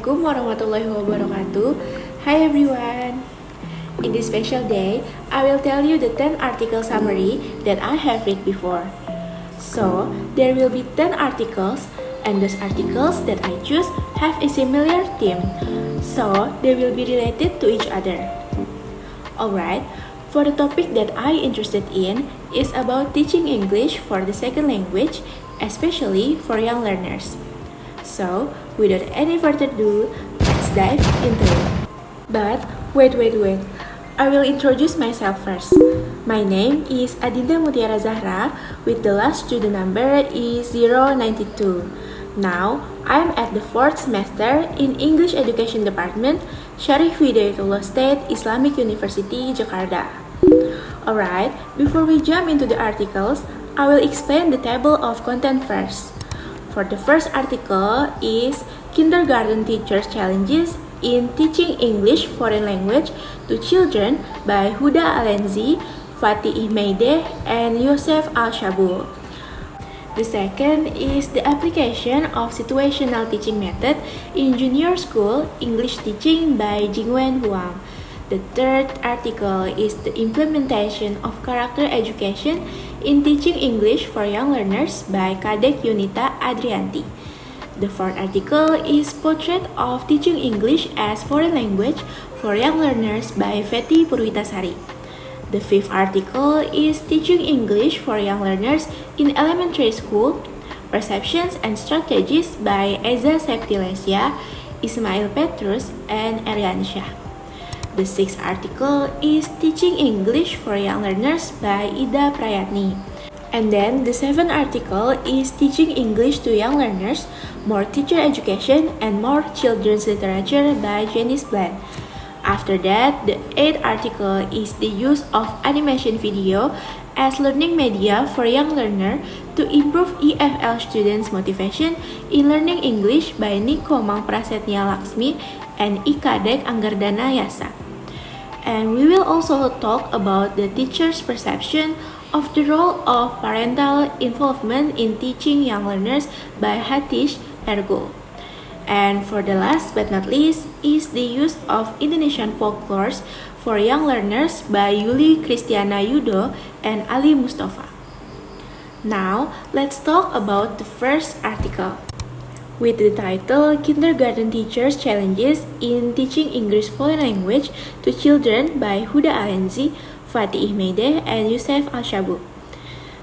Assalamualaikum warahmatullahi wabarakatuh. Hi everyone. In this special day, I will tell you the 10 article summary that I have read before. So, there will be 10 articles, and those articles that I choose have a similar theme. So, they will be related to each other. Alright, for the topic that I interested in is about teaching English for the second language, especially for young learners. So, without any further ado, let's dive into it. But, wait. I will introduce myself first. My name is Adinda Mutiara Zahra, with the last student number is 092. Now, I'm at the 4th semester in English Education Department, Syarif Hidayatullah State Islamic University, Jakarta. Alright, before we jump into the articles, I will explain the table of content first. For the first article is Kindergarten Teachers Challenges in Teaching English Foreign Language to Children by Huda Alenzi, Fatih Meideh, and Yosef Al-Shabu. The second is the application of situational teaching method in junior school English teaching by Jingwen Huang. The third article is the implementation of character education in teaching English for young learners by Kadek Yunita Adrianti. The fourth article is Portrait of Teaching English as Foreign Language for Young Learners by Feti Purwitasari. The fifth article is Teaching English for Young Learners in Elementary School, Perceptions and Strategies by Eza Septilesia, Ismail Petrus, and Arian Shah. The sixth article is Teaching English for Young Learners by Ida Prayatni. And then the seventh article is Teaching English to Young Learners, More Teacher Education and More Children's Literature by Janice Bland. After that, the eighth article is the use of animation video as learning media for young learner to improve EFL students' motivation in learning English by Nikomang Prasetya Laksmi and Ikadek Anggardana Yasa. And we will also talk about the teacher's perception of the role of parental involvement in teaching young learners by Hatish Ergo. And for the last but not least is the use of Indonesian folklores for young learners by Yuli Kristiana Yudo and Ali Mustafa. Now, let's talk about the first article, with the title Kindergarten Teachers Challenges in Teaching English Foreign Language to Children by Huda Alenzi, Fatih Meideh, and Yosef Al-Shabu.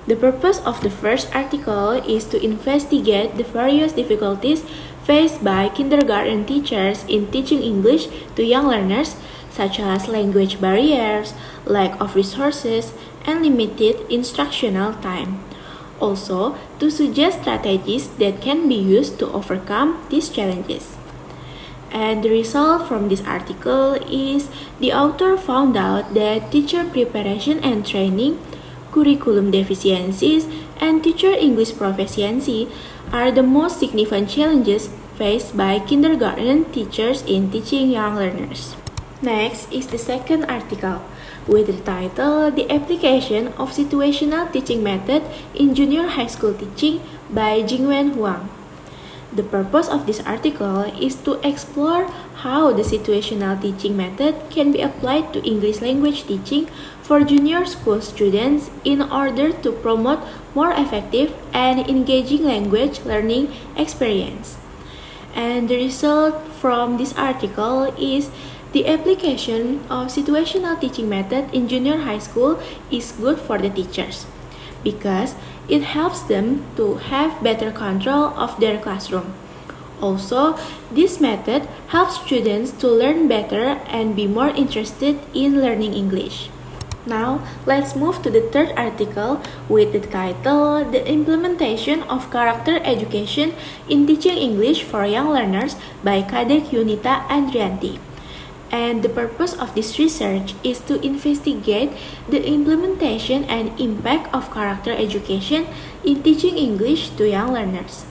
The purpose of the first article is to investigate the various difficulties faced by kindergarten teachers in teaching English to young learners, such as language barriers, lack of resources, and limited instructional time. Also, to suggest strategies that can be used to overcome these challenges. And the result from this article is the author found out that teacher preparation and training, curriculum deficiencies, and teacher English proficiency are the most significant challenges faced by kindergarten teachers in teaching young learners. Next is the second article, with the title The Application of Situational Teaching Method in Junior High School Teaching by Jingwen Huang. The purpose of this article is to explore how the situational teaching method can be applied to English language teaching for junior school students in order to promote more effective and engaging language learning experience. And the result from this article is the application of situational teaching method in junior high school is good for the teachers because it helps them to have better control of their classroom. Also, this method helps students to learn better and be more interested in learning English. Now, let's move to the third article with the title The Implementation of Character Education in Teaching English for Young Learners by Kadek Yunita Andrianti. And the purpose of this research is to investigate the implementation and impact of character education in teaching English to young learners.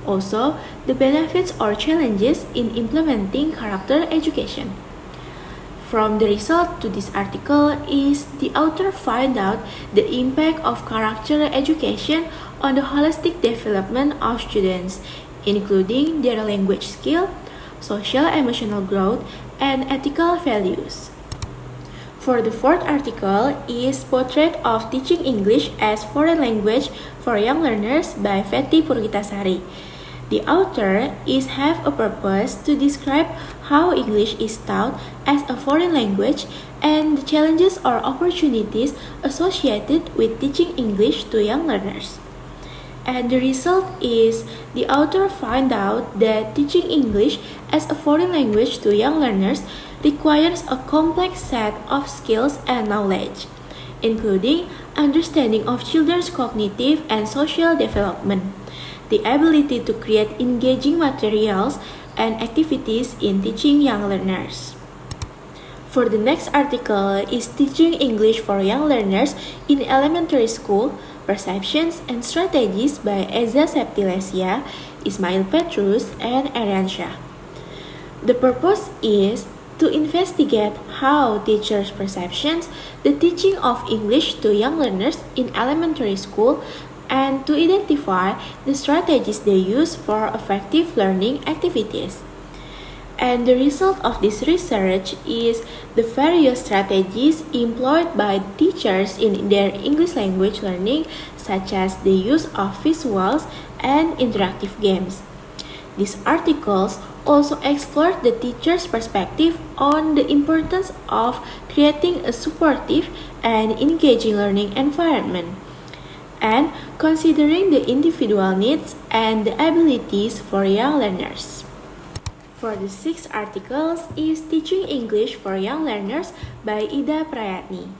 Also, the benefits or challenges in implementing character education. From the result to this article is the author find out the impact of character education on the holistic development of students, including their language skill, social emotional growth, and ethical values. For the fourth article is Portrait of Teaching English as Foreign Language for Young Learners by Fetty Purwitasari. The author have a purpose to describe how English is taught as a foreign language and the challenges or opportunities associated with teaching English to young learners. And the result is the author found out that teaching English as a foreign language to young learners requires a complex set of skills and knowledge, including understanding of children's cognitive and social development, the ability to create engaging materials and activities in teaching young learners. For the next article is Teaching English for Young Learners in Elementary School, Perceptions and Strategies by Eza Septilesia, Ismail Petrus, and Ariansha. The purpose is to investigate how teachers' perceptions the teaching of English to young learners in elementary school and to identify the strategies they use for effective learning activities. And the result of this research is the various strategies employed by teachers in their English language learning, such as the use of visuals and interactive games. These articles also explore the teacher's perspective on the importance of creating a supportive and engaging learning environment, and considering the individual needs and the abilities for young learners. For the sixth article is Teaching English for Young Learners by Ida Prayatni.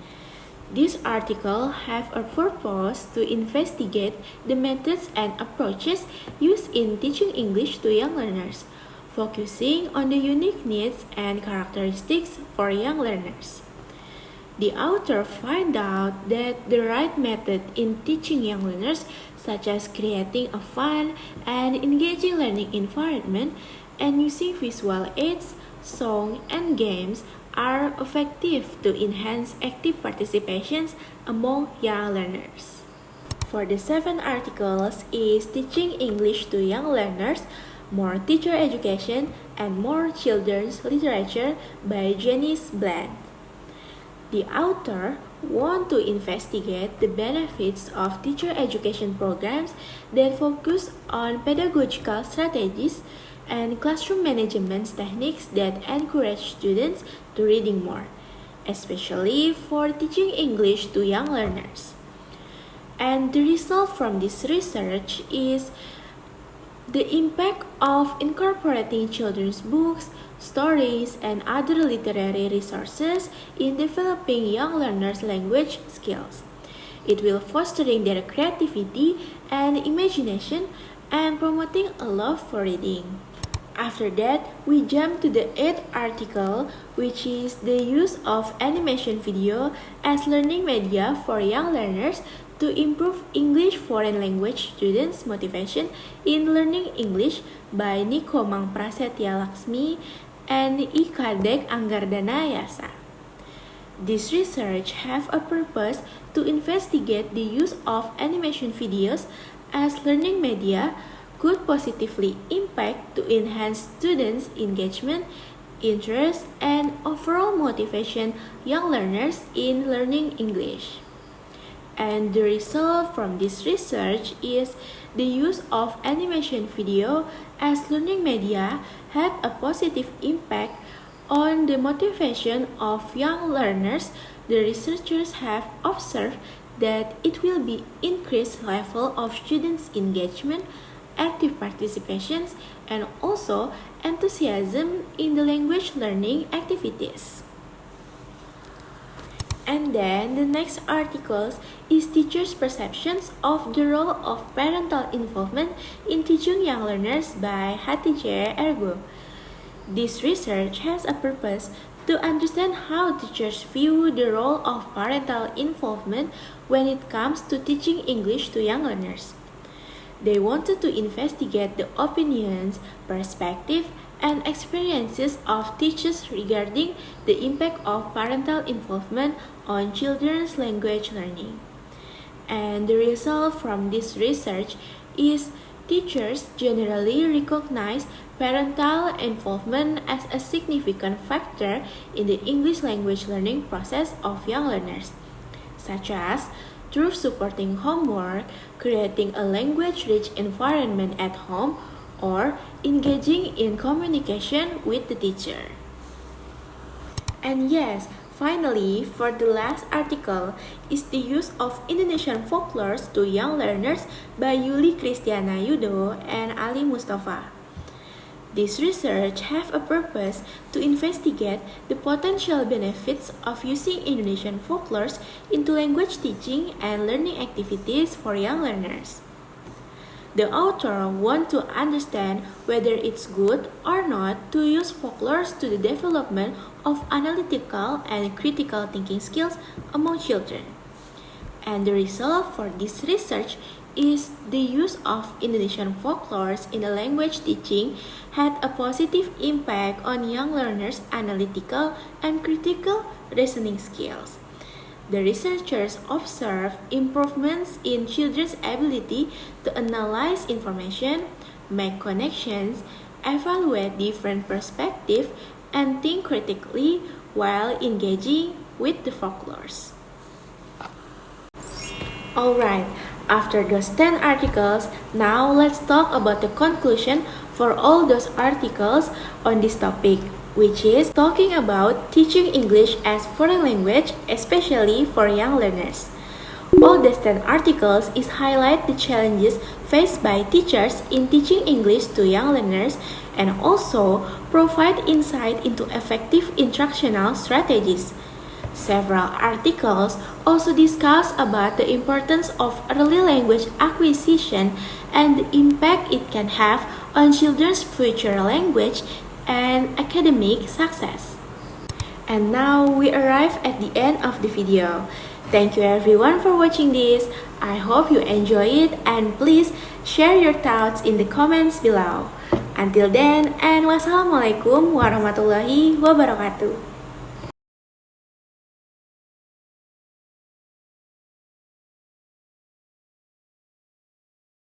This article have a purpose to investigate the methods and approaches used in teaching English to young learners, focusing on the unique needs and characteristics for young learners. The author find out that the right method in teaching young learners, such as creating a fun and engaging learning environment and using visual aids, song, and games are effective to enhance active participations among young learners. For the seventh articles is Teaching English to Young Learners, More Teacher Education and More Children's Literature by Janice Bland. The author want to investigate the benefits of teacher education programs that focus on pedagogical strategies and classroom management techniques that encourage students to reading more, especially for teaching English to young learners. And the result from this research is the impact of incorporating children's books, stories, and other literary resources in developing young learners' language skills. It will fostering their creativity and imagination and promoting a love for reading. After that, we jump to the eighth article, which is the use of animation video as learning media for young learners to improve English foreign language students' motivation in learning English by Nikomang Prasetya Laksmi and Ikadek Anggardana Yasa. This research have a purpose to investigate the use of animation videos as learning media could positively impact to enhance students' engagement, interest, and overall motivation young learners in learning English. And the result from this research is the use of animation video as learning media had a positive impact on the motivation of young learners. The researchers have observed that it will be increased level of students' engagement, active participations, and also enthusiasm in the language learning activities. And then the next article is Teachers' Perceptions of the Role of Parental Involvement in Teaching Young Learners by Hatice Ergo. This research has a purpose to understand how teachers view the role of parental involvement when it comes to teaching English to young learners. They wanted to investigate the opinions, perspective, and experiences of teachers regarding the impact of parental involvement on children's language learning. And the result from this research is Teachers generally recognize parental involvement as a significant factor in the English language learning process of young learners, such as through supporting homework, creating a language-rich environment at home, or engaging in communication with the teacher. And yes, finally, for the last article is the use of Indonesian folklores to young learners by Yuli Kristiana Yudo and Ali Mustafa. This research have a purpose to investigate the potential benefits of using Indonesian folklores into language teaching and learning activities for young learners. The author wants to understand whether it's good or not to use folklores to the development of analytical and critical thinking skills among children. And the result for this research is the use of Indonesian folklores in the language teaching had a positive impact on young learners' analytical and critical reasoning skills. The researchers observed improvements in children's ability to analyze information, make connections, evaluate different perspectives, and think critically while engaging with the folklores. Alright, after those 10 articles, now let's talk about the conclusion for all those articles on this topic, which is talking about teaching English as foreign language, especially for young learners. All these 10 articles is highlight the challenges faced by teachers in teaching English to young learners and also provide insight into effective instructional strategies. Several articles also discuss about the importance of early language acquisition and the impact it can have on children's future language and academic success. And now we arrive at the end of the video. Thank you everyone for watching this. I hope you enjoy it and please share your thoughts in the comments below. Until then, and wassalamualaikum warahmatullahi wabarakatuh.